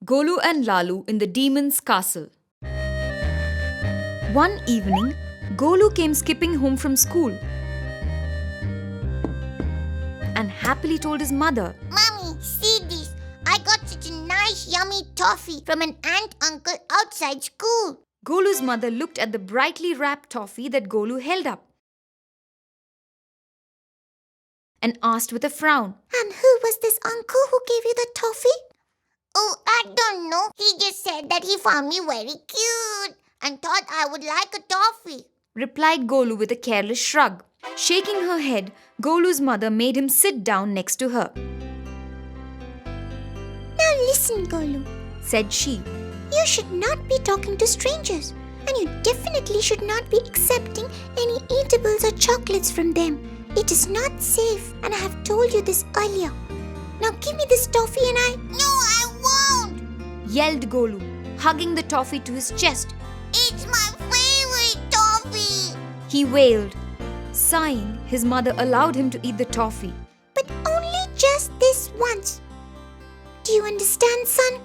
Golu and Lalu in the demon's castle. One evening, Golu came skipping home from school and happily told his mother, Mommy, see this. I got such a nice yummy toffee from an aunt uncle outside school. Golu's mother looked at the brightly wrapped toffee that Golu held up and asked with a frown, And who was this uncle who gave you the toffee? Oh, I don't know. He just said that he found me very cute and thought I would like a toffee, replied Golu with a careless shrug. Shaking her head, Golu's mother made him sit down next to her. Now listen, Golu, Said she. You should not be talking to strangers, and you definitely should not be accepting any eatables or chocolates from them. It is not safe, and I have told you this earlier. Now give me this toffee and I... No, I won't! Yelled Golu, hugging the toffee to his chest. It's my favorite toffee! He wailed. Sighing, his mother allowed him to eat the toffee. But only just this once. Do you understand, son?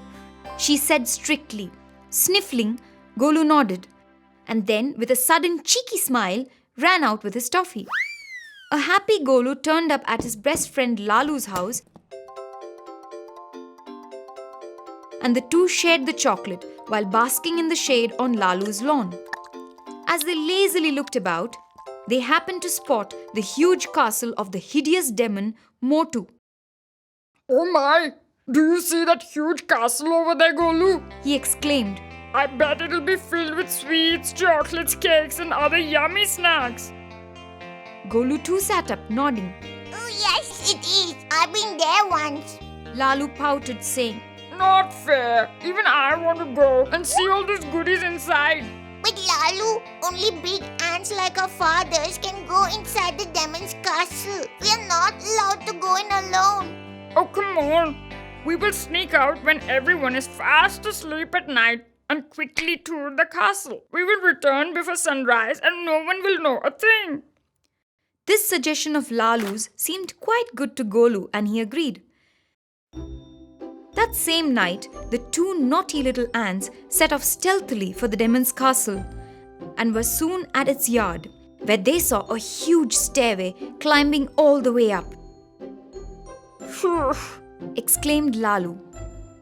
She said strictly. Sniffling, Golu nodded, and then, with a sudden cheeky smile, ran out with his toffee. A happy Golu turned up at his best friend Lalu's house, and the two shared the chocolate while basking in the shade on Lalu's lawn. As they lazily looked about, they happened to spot the huge castle of the hideous demon Motu. Oh my! Do you see that huge castle over there, Golu? He exclaimed. I bet it'll be filled with sweets, chocolates, cakes and other yummy snacks. Golu too sat up, nodding. Oh, yes, it is. I've been there once. Lalu pouted, saying, Not fair. Even I want to go and see all those goodies inside. But Lalu, only big ants like our fathers can go inside the demon's castle. We are not allowed to go in alone. Oh, come on. We will sneak out when everyone is fast asleep at night and quickly tour the castle. We will return before sunrise and no one will know a thing. This suggestion of Lalu's seemed quite good to Golu, and he agreed. That same night, the two naughty little ants set off stealthily for the demon's castle and were soon at its yard, where they saw a huge stairway climbing all the way up. Phew, Exclaimed Lalu.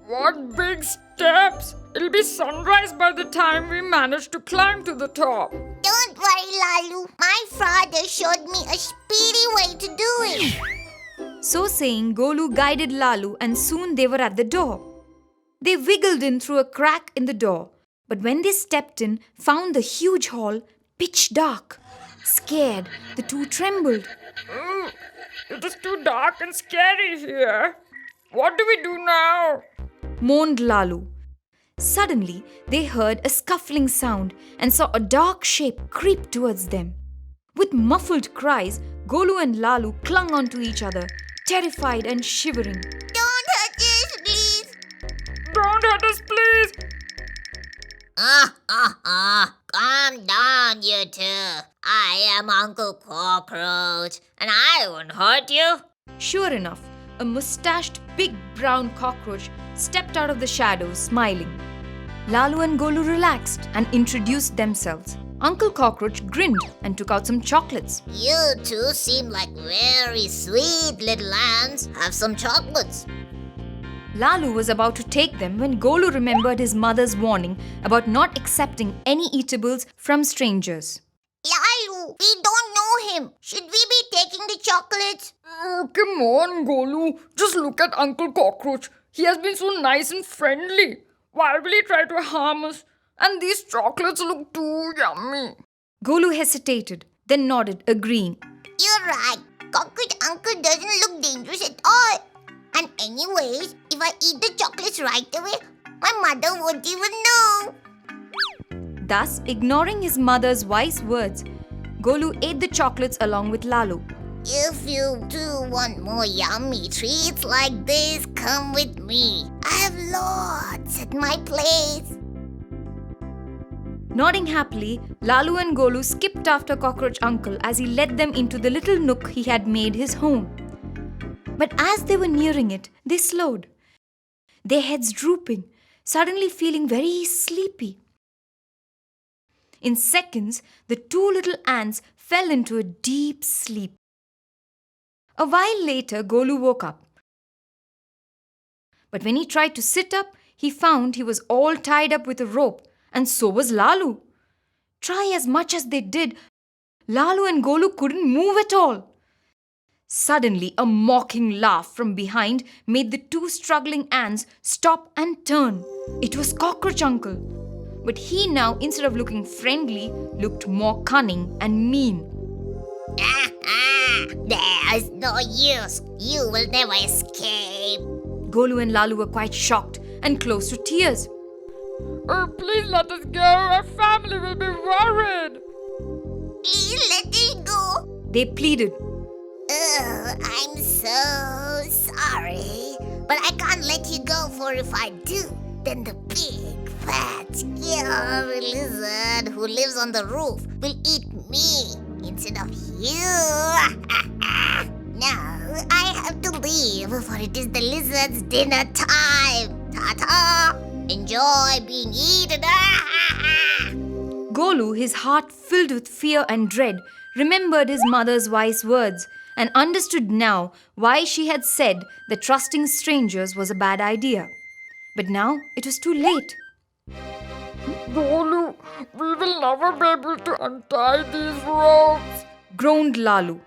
what big steps! It'll be sunrise by the time we manage to climb to the top. Don't worry, Lalu. My father showed me a speedy way to do it. So saying, Golu guided Lalu, and soon they were at the door. They wiggled in through a crack in the door, but when they stepped in, found the huge hall pitch dark. Scared, the two trembled. Ooh, it is too dark and scary here. What do we do now? Moaned Lalu. Suddenly, they heard a scuffling sound and saw a dark shape creep towards them. With muffled cries, Golu and Lalu clung onto each other, terrified and shivering. Don't hurt us, please. Don't hurt us, please. Calm down, you two. I am Uncle Cockroach, and I won't hurt you. Sure enough, a mustached big brown cockroach stepped out of the shadows, smiling. Lalu and Golu relaxed and introduced themselves. Uncle Cockroach grinned and took out some chocolates. You two seem like very sweet little ants. Have some chocolates. Lalu was about to take them when Golu remembered his mother's warning about not accepting any eatables from strangers. Lalu, we don't know him. Should we be taking the chocolates? Oh, come on, Golu. Just look at Uncle Cockroach. He has been so nice and friendly. Why will he try to harm us? And these chocolates look too yummy. Golu hesitated, then nodded, agreeing. You're right. Cockroach Uncle doesn't look dangerous at all. And anyways, if I eat the chocolates right away, my mother won't even know. Thus, ignoring his mother's wise words, Golu ate the chocolates along with Lalu. If you do want more yummy treats like this, come with me. I have lots at my place. Nodding happily, Lalu and Golu skipped after Cockroach Uncle as he led them into the little nook he had made his home. But as they were nearing it, they slowed, their heads drooping, suddenly feeling very sleepy. In seconds, the two little ants fell into a deep sleep. A while later, Golu woke up. But when he tried to sit up, he found he was all tied up with a rope, and so was Lalu. Try as much as they did, Lalu and Golu couldn't move at all. Suddenly, a mocking laugh from behind made the two struggling ants stop and turn. It was Cockroach Uncle. But he now, instead of looking friendly, looked more cunning and mean. There's no use. You will never escape. Golu and Lalu were quite shocked and close to tears. Oh, please let us go. Our family will be worried. Please let me go. They pleaded. I'm so sorry. But I can't let you go, for if I do, then the big, fat, scary lizard who lives on the roof will eat me instead of you. Now I have to leave, for it is the lizard's dinner time. Ta-ta! Enjoy being eaten. Golu, his heart filled with fear and dread, remembered his mother's wise words and understood now why she had said that trusting strangers was a bad idea. But now it was too late. Golu, we will never be able to untie these ropes. Groaned Lalu.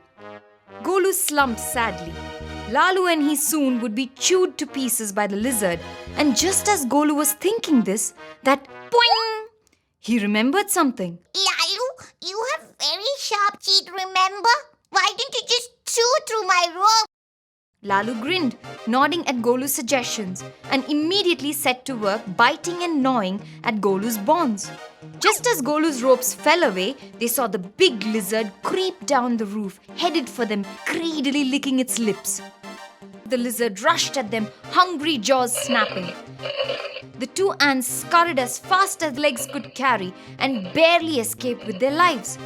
Golu slumped sadly. Lalu and he soon would be chewed to pieces by the lizard, and just as Golu was thinking this, that poing! He remembered something. Lalu, you have very sharp teeth, remember? Why didn't you just chew through my rope? Lalu grinned, nodding at Golu's suggestions, and immediately set to work biting and gnawing at Golu's bonds. Just as Golu's ropes fell away, they saw the big lizard creep down the roof, headed for them, greedily licking its lips. The lizard rushed at them, hungry jaws snapping. The two ants scurried as fast as legs could carry and barely escaped with their lives.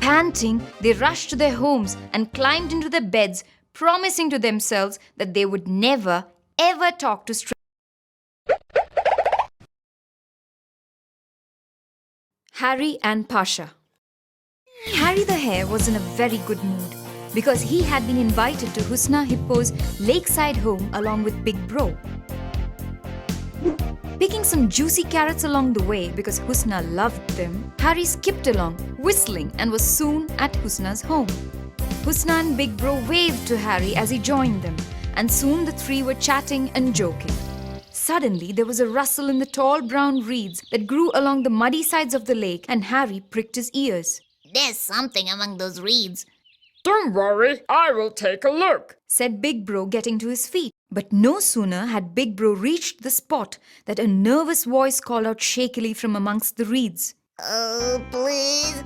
Panting, they rushed to their homes and climbed into their beds, promising to themselves that they would never, ever talk to strangers. Harry and Pasha. Harry the Hare was in a very good mood because he had been invited to Husna Hippo's lakeside home along with Big Bro. Picking some juicy carrots along the way because Husna loved them, Harry skipped along, whistling, and was soon at Husna's home. Husna and Big Bro waved to Harry as he joined them, and soon the three were chatting and joking. Suddenly, there was a rustle in the tall brown reeds that grew along the muddy sides of the lake, and Harry pricked his ears. There's something among those reeds. Don't worry, I will take a look, said Big Bro, getting to his feet. But no sooner had Big Bro reached the spot that a nervous voice called out shakily from amongst the reeds. Oh, please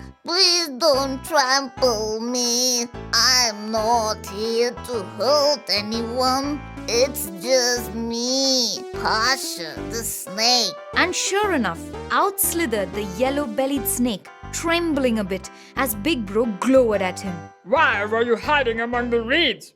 don't trample me. I'm not here to hurt anyone. It's just me, Pasha, the snake. And sure enough, out slithered the yellow-bellied snake, trembling a bit as Big Bro glowered at him. Why were you hiding among the reeds?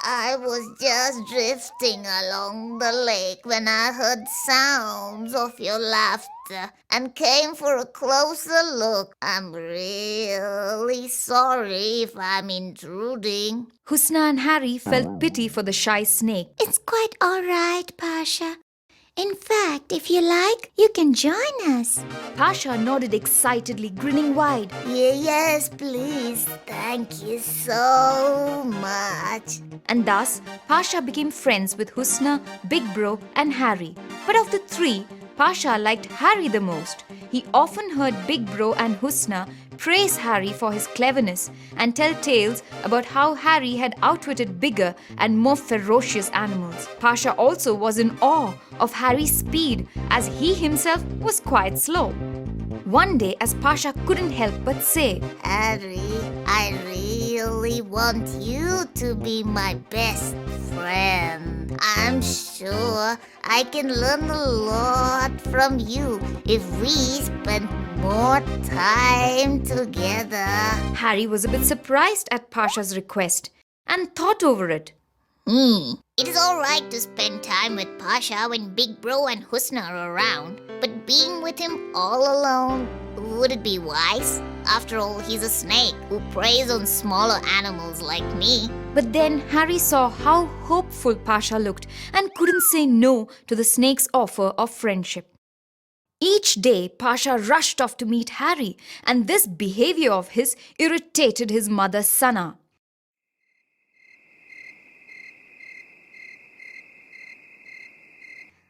I was just drifting along the lake when I heard sounds of your laughter and came for a closer look. I'm really sorry if I'm intruding. Husna and Harry felt pity for the shy snake. It's quite all right, Pasha. In fact, if you like, you can join us. Pasha nodded excitedly, grinning wide. Yes, please. Thank you so much. And thus, Pasha became friends with Husna, Big Bro, and Harry. But of the three, Pasha liked Harry the most. He often heard Big Bro and Husna praise Harry for his cleverness and tell tales about how Harry had outwitted bigger and more ferocious animals. Pasha also was in awe of Harry's speed, as he himself was quite slow. One day, as Pasha couldn't help but say, Harry, I really want you to be my best friend. I'm sure I can learn a lot from you if we spend more time together. Harry was a bit surprised at Pasha's request and thought over it. It is alright to spend time with Pasha when Big Bro and Husna are around, but being with him all alone, would it be wise? After all, he's a snake who preys on smaller animals like me. But then Harry saw how hopeful Pasha looked and couldn't say no to the snake's offer of friendship. Each day, Pasha rushed off to meet Harry, and this behavior of his irritated his mother Sana.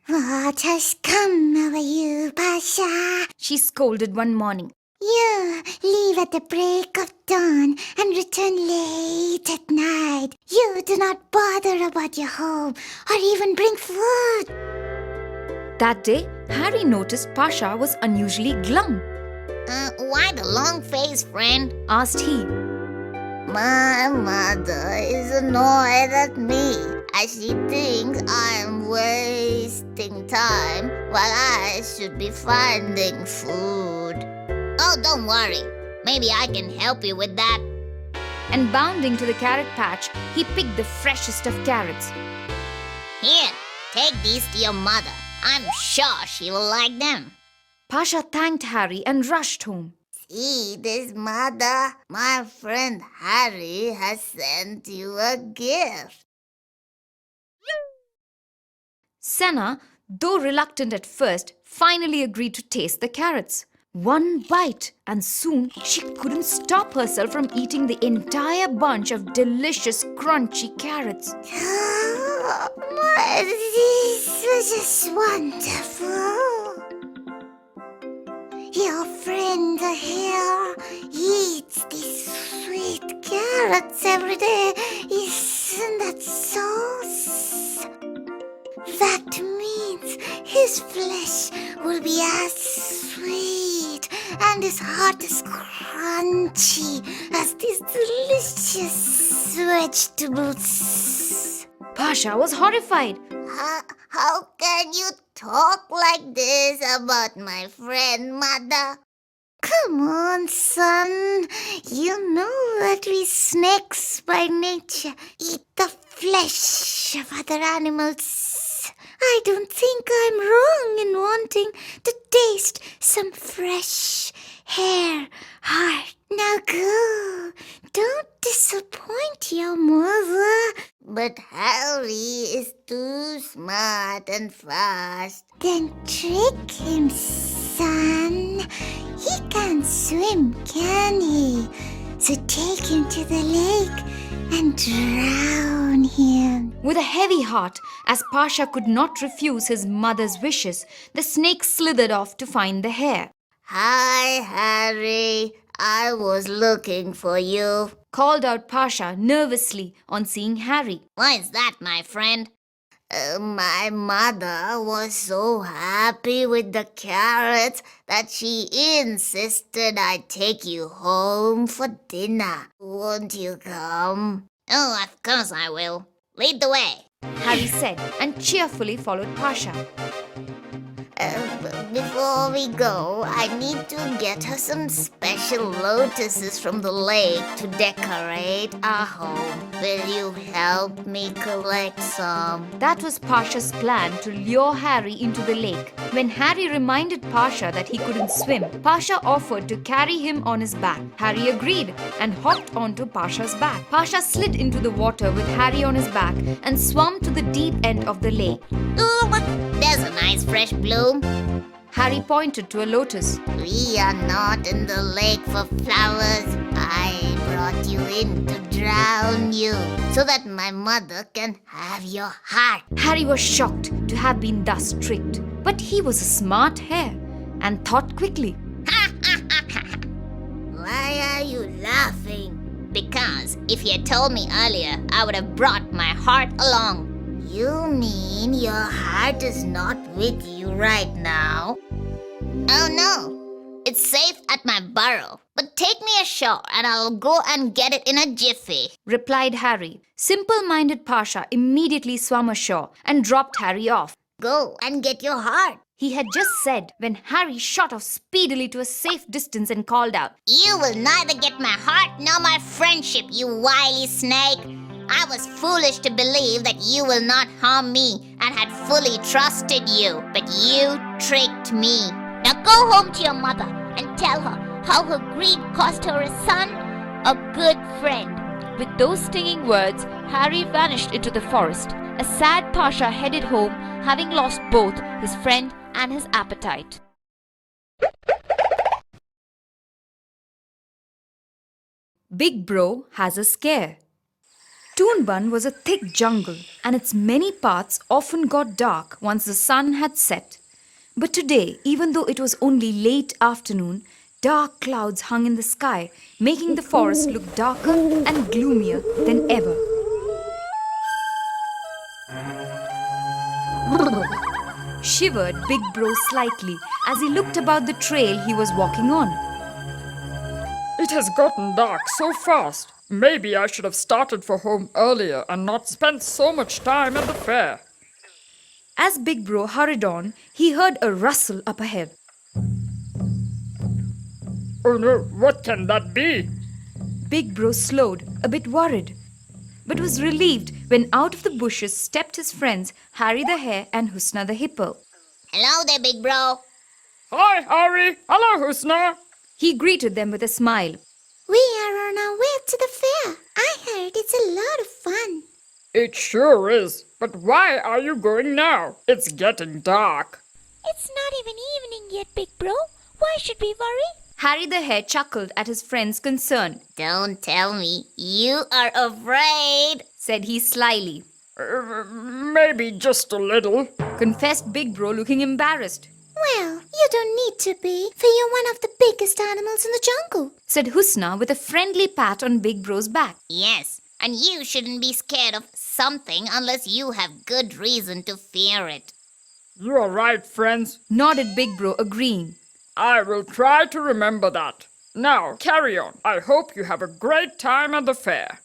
What has come over you, Pasha? She scolded one morning. You leave at the break of dawn and return late at night. You do not bother about your home or even bring food. That day, Harry noticed Pasha was unusually glum. Why the long face, friend? Asked he. My mother is annoyed at me as she thinks I am wasting time while I should be finding food. Oh, don't worry. Maybe I can help you with that. And bounding to the carrot patch, he picked the freshest of carrots. Here, take these to your mother. I'm sure she will like them. Pasha thanked Harry and rushed home. See this, mother? My friend Harry has sent you a gift. Senna, though reluctant at first, finally agreed to taste the carrots. One bite, and soon she couldn't stop herself from eating the entire bunch of delicious, crunchy carrots. This was just wonderful. Your friend here eats these sweet carrots every day. Isn't that so? That means his flesh will be as sweet and his heart as crunchy as these delicious vegetables. Pasha was horrified. How can you talk like this about my friend, mother? Come on, son. You know that we snakes by nature eat the flesh of other animals. I don't think I'm wrong in wanting to taste some fresh hair, heart. Now go. Don't disappoint your mother. But Harry is too smart and fast. Then trick him, son. He can't swim, can he? So take him to the lake and drown him. With a heavy heart, as Pasha could not refuse his mother's wishes, the snake slithered off to find the hare. Hi, Harry. I was looking for you. Called out Pasha nervously on seeing Harry. Why is that, my friend? My mother was so happy with the carrots that she insisted I take you home for dinner. Won't you come? Oh, of course I will. Lead the way. Harry said and cheerfully followed Pasha. Before we go, I need to get her some special lotuses from the lake to decorate our home. Will you help me collect some? That was Pasha's plan to lure Harry into the lake. When Harry reminded Pasha that he couldn't swim, Pasha offered to carry him on his back. Harry agreed and hopped onto Pasha's back. Pasha slid into the water with Harry on his back and swam to the deep end of the lake. Oh, look, there's a nice fresh bloom. Harry pointed to a lotus. We are not in the lake for flowers. I brought you in to drown you so that my mother can have your heart. Harry was shocked to have been thus tricked, but he was a smart hare and thought quickly. Why are you laughing? Because if you had told me earlier, I would have brought my heart along. You mean your heart is not with you right now? Oh no, it's safe at my burrow. But take me ashore and I'll go and get it in a jiffy. replied Harry. Simple-minded Pasha immediately swam ashore and dropped Harry off. Go and get your heart. He had just said when Harry shot off speedily to a safe distance and called out, You will neither get my heart nor my friendship, you wily snake. I was foolish to believe that you will not harm me and had fully trusted you, but you tricked me. Now go home to your mother and tell her how her greed cost her a son, a good friend. With those stinging words, Harry vanished into the forest. A sad Pasha headed home, having lost both his friend and his appetite. Big Bro has a scare. Toonbun was a thick jungle, and its many paths often got dark once the sun had set. But today, even though it was only late afternoon, dark clouds hung in the sky, making the forest look darker and gloomier than ever. Shivered Big Bro slightly as he looked about the trail he was walking on. It has gotten dark so fast. Maybe I should have started for home earlier and not spent so much time at the fair. As Big Bro hurried on, he heard a rustle up ahead. Oh no, what can that be? Big Bro slowed, a bit worried, but was relieved when out of the bushes stepped his friends Harry the Hare and Husna the Hippo. Hello there, Big Bro. Hi, Harry. Hello, Husna. He greeted them with a smile. We are on our way to the fair. I heard it's a lot of fun. It sure is. But why are you going now? It's getting dark. It's not even evening yet, Big Bro. Why should we worry? Harry the Hare chuckled at his friend's concern. Don't tell me you are afraid, Said he slyly, Maybe just a little. confessed Big Bro looking embarrassed. Well, you don't need to be, for you're one of the biggest animals in the jungle. Said Husna with a friendly pat on Big Bro's back. Yes, and you shouldn't be scared of something unless you have good reason to fear it. You are right, friends. Nodded Big Bro, agreeing. I will try to remember that. Now, carry on. I hope you have a great time at the fair.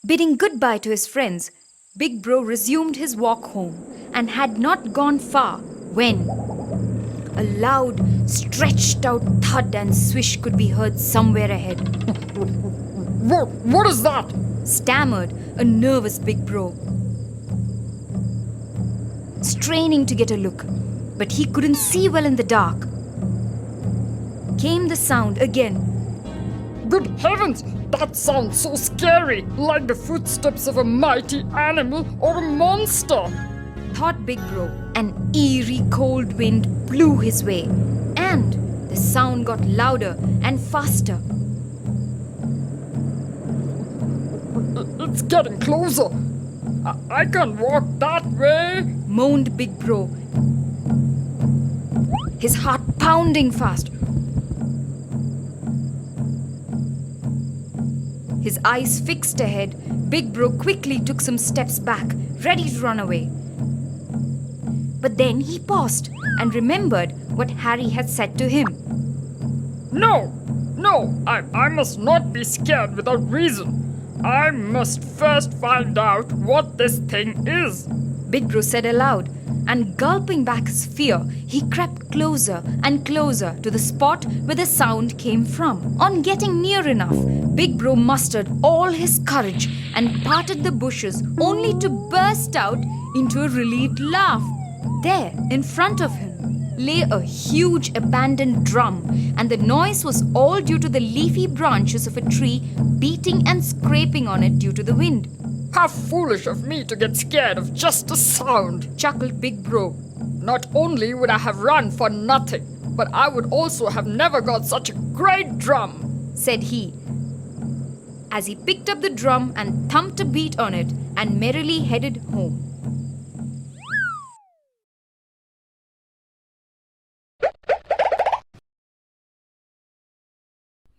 Bidding goodbye to his friends, Big Bro resumed his walk home and had not gone far when a loud, stretched out thud and swish could be heard somewhere ahead. What is that? Stammered a nervous Big Bro, straining to get a look, but he couldn't see well in the dark. Came the sound again. Good heavens! That sounds so scary, like the footsteps of a mighty animal or a monster. Thought Big Bro. An eerie cold wind blew his way, and the sound got louder and faster. It's getting closer. I can't walk that way. Moaned Big Bro, his heart pounding fast. His eyes fixed ahead, Big Bro quickly took some steps back, ready to run away. But then he paused and remembered what Harry had said to him. No, I must not be scared without reason. I must first find out what this thing is. Big Bro said aloud, and gulping back his fear, he crept closer and closer to the spot where the sound came from. On getting near enough, Big Bro mustered all his courage and parted the bushes only to burst out into a relieved laugh. There, in front of him, lay a huge abandoned drum, and the noise was all due to the leafy branches of a tree beating and scraping on it due to the wind. How foolish of me to get scared of just a sound, Chuckled Big Bro. Not only would I have run for nothing, but I would also have never got such a great drum, Said he, as he picked up the drum and thumped a beat on it and merrily headed home.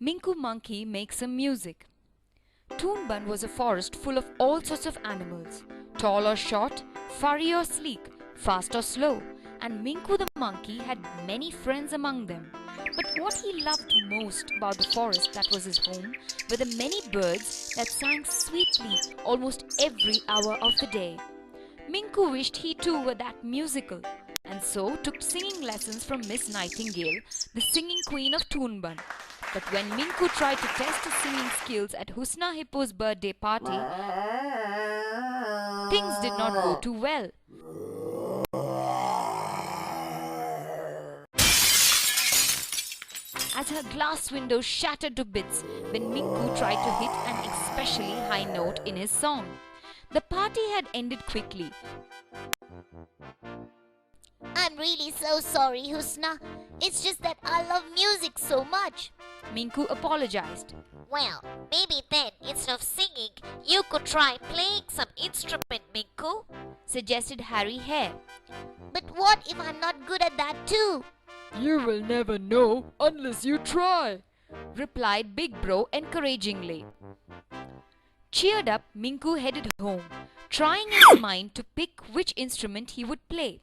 Minku Monkey makes some music. Toonbun was a forest full of all sorts of animals, tall or short, furry or sleek, fast or slow, and Minku the monkey had many friends among them. But what he loved most about the forest that was his home were the many birds that sang sweetly almost every hour of the day. Minku wished he too were that musical, and so took singing lessons from Miss Nightingale, the singing queen of Toonban. But when Minku tried to test his singing skills at Husna Hippo's birthday party, things did not go too well. As her glass window shattered to bits when Minku tried to hit an especially high note in his song. The party had ended quickly. I'm really so sorry, Husna. It's just that I love music so much. Minku apologized. Well, maybe then, instead of singing, you could try playing some instrument, Minku. Suggested Harry Hare. But what if I'm not good at that too? You will never know unless you try, Replied Big Bro encouragingly. Cheered up, Minku headed home, trying in his mind to pick which instrument he would play.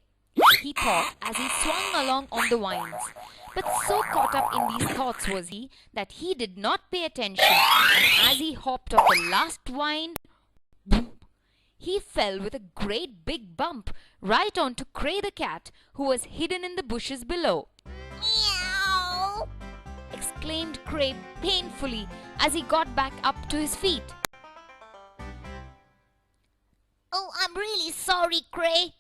He thought as he swung along on the vines. But so caught up in these thoughts was he that he did not pay attention, and as he hopped off the last vine, boom, he fell with a great big bump right onto Cray the cat, who was hidden in the bushes below. Meow! Exclaimed Cray painfully as he got back up to his feet. Oh, I'm really sorry, Cray.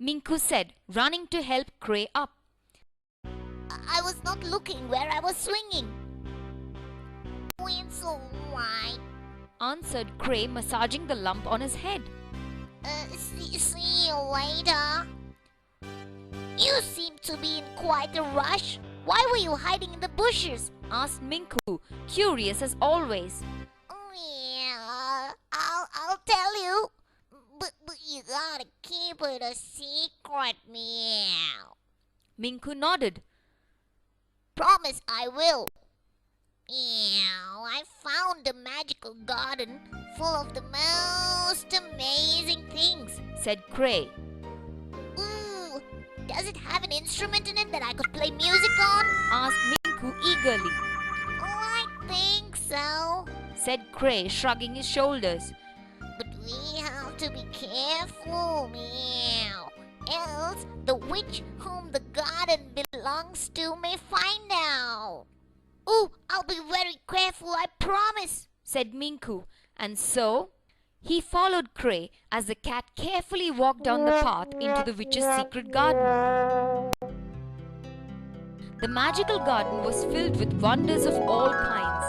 Minku said, running to help Cray up. I was not looking where I was swinging. Oh, it's alright. Answered Cray, massaging the lump on his head. See you later. You seem to be in quite a rush. Why were you hiding in the bushes? Asked Minku, curious as always. Yeah, I'll tell you. But you gotta keep it a secret, meow. Minku nodded. Promise I will. Meow, I found a magical garden full of the most amazing things, Said Cray. Ooh, does it have an instrument in it that I could play music on? Asked Minku eagerly. Oh, I think so. Said Cray, shrugging his shoulders. But we have to be careful, meow. Else the witch whom the garden belongs to may find out. Oh, I'll be very careful, I promise. Said Minku, and so he followed Cray as the cat carefully walked down the path into the witch's secret garden. The magical garden was filled with wonders of all kinds.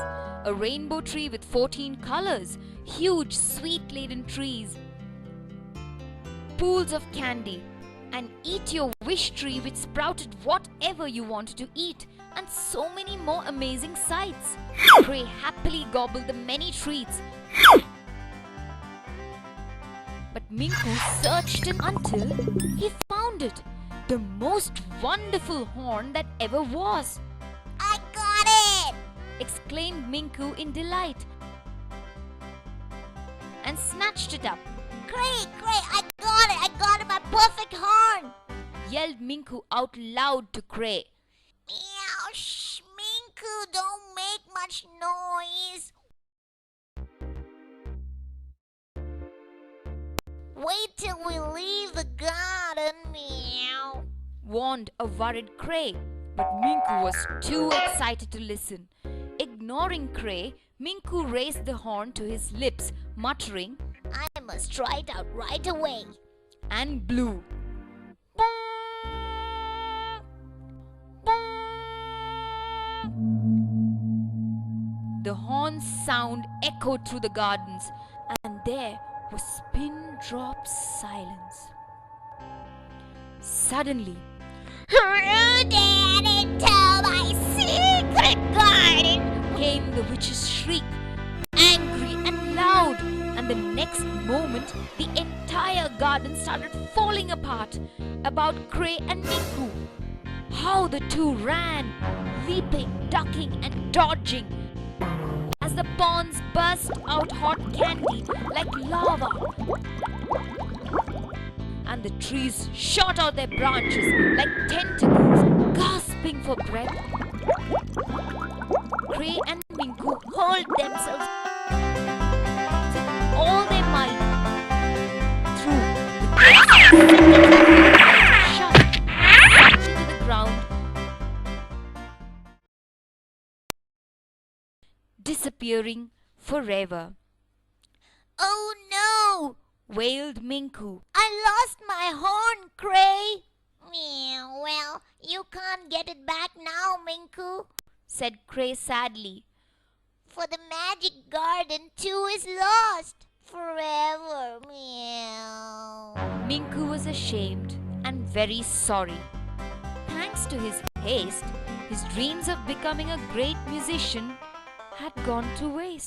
A rainbow tree with 14 colors, huge sweet-laden trees, pools of candy, an eat-your-wish tree which sprouted whatever you wanted to eat, and so many more amazing sights. Cray happily gobbled the many treats. But Minku searched until he found it, the most wonderful horn that ever was. I got it! Exclaimed Minku in delight and snatched it up. Cray, I got it, my perfect horn! Yelled Minku out loud to Cray. Meow, shh, Minku, don't make much noise. Wait till we leave the garden, meow. Warned a worried Cray, but Minku was too excited to listen. Ignoring Cray, Minku raised the horn to his lips, muttering, I must try it out right away. and blew. The horn's sound echoed through the gardens, and there was pin-drop silence. Suddenly, Who dared enter my secret garden? came the witch's shriek, angry and loud, and the next moment the entire garden started falling apart about Cray and Minku. How the two ran, leaping, ducking and dodging as the ponds burst out hot candy like lava, and the trees shot out their branches like tentacles, gasping gasping for breath. Cray and Minku hauled themselves with all their might through the shoved into the ground, disappearing forever. Oh no! Wailed Minku. I lost my horn, Cray. Meow, well, you can't get it back now, Minku. Said Cray sadly. For the magic garden too is lost forever. Meow. Minku was ashamed and very sorry. Thanks to his haste, his dreams of becoming a great musician had gone to waste.